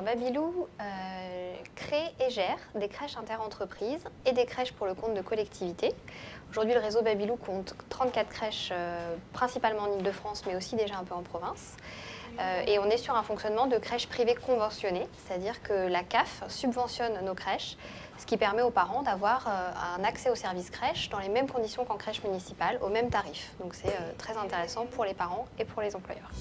Alors Babylou crée et gère des crèches interentreprises et des crèches pour le compte de collectivités. Aujourd'hui, le réseau Babylou compte 34 crèches, principalement en Île-de-France, mais aussi déjà un peu en province. Et on est sur un fonctionnement de crèches privées conventionnées, c'est-à-dire que la CAF subventionne nos crèches, ce qui permet aux parents d'avoir un accès aux services crèches dans les mêmes conditions qu'en crèche municipale, au même tarif. Donc c'est très intéressant pour les parents et pour les employeurs.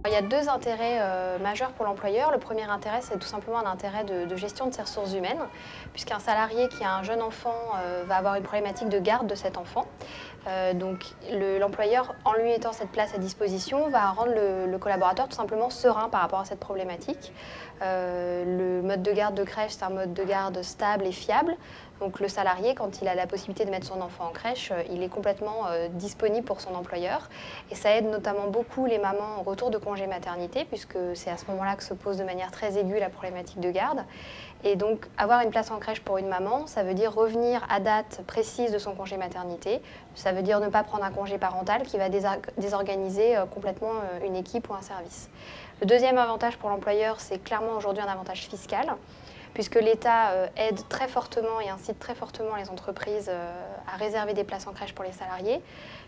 Il y a deux intérêts majeurs pour l'employeur. Le premier intérêt, c'est tout simplement un intérêt de gestion de ses ressources humaines, puisqu'un salarié qui a un jeune enfant va avoir une problématique de garde de cet enfant. Donc l'employeur, en lui mettant cette place à disposition, va rendre le collaborateur tout simplement serein par rapport à cette problématique. Le mode de garde de crèche, c'est un mode de garde stable et fiable. Donc le salarié, quand il a la possibilité de mettre son enfant en crèche, il est complètement disponible pour son employeur. Et ça aide notamment beaucoup les mamans au retour de congé maternité, puisque c'est à ce moment-là que se pose de manière très aiguë la problématique de garde. Et donc avoir une place en crèche pour une maman, ça veut dire revenir à date précise de son congé maternité. Ça veut dire ne pas prendre un congé parental qui va désorganiser complètement une équipe ou un service. Le deuxième avantage pour l'employeur, c'est clairement aujourd'hui un avantage fiscal, puisque l'État aide très fortement et incite très fortement les entreprises à réserver des places en crèche pour les salariés,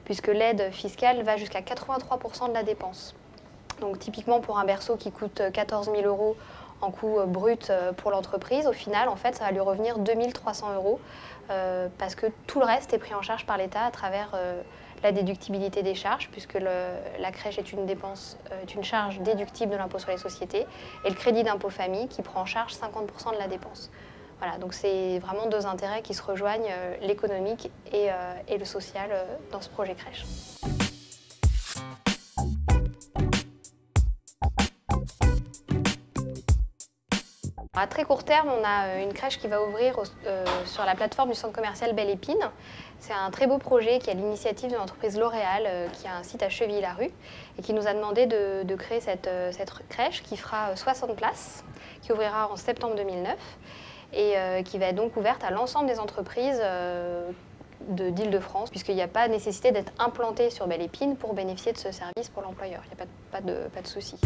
puisque l'aide fiscale va jusqu'à 83% de la dépense. Donc typiquement pour un berceau qui coûte 14 000 € en coût brut pour l'entreprise, au final, en fait, ça va lui revenir 2 300 € parce que tout le reste est pris en charge par l'État à travers la déductibilité des charges, puisque la crèche est une charge déductible de l'impôt sur les sociétés, et le crédit d'impôt famille qui prend en charge 50% de la dépense. Voilà, donc c'est vraiment deux intérêts qui se rejoignent, l'économique et le social, dans ce projet crèche. À très court terme, on a une crèche qui va ouvrir sur la plateforme du centre commercial Belle Épine. C'est un très beau projet qui est à l'initiative de l'entreprise L'Oréal, qui a un site à Chevilly-la-Rue et qui nous a demandé de créer cette crèche qui fera 60 places, qui ouvrira en septembre 2009 et qui va être donc ouverte à l'ensemble des entreprises d'Île-de-France, puisqu'il n'y a pas nécessité d'être implanté sur Belle Épine pour bénéficier de ce service pour l'employeur. Il n'y a pas de souci.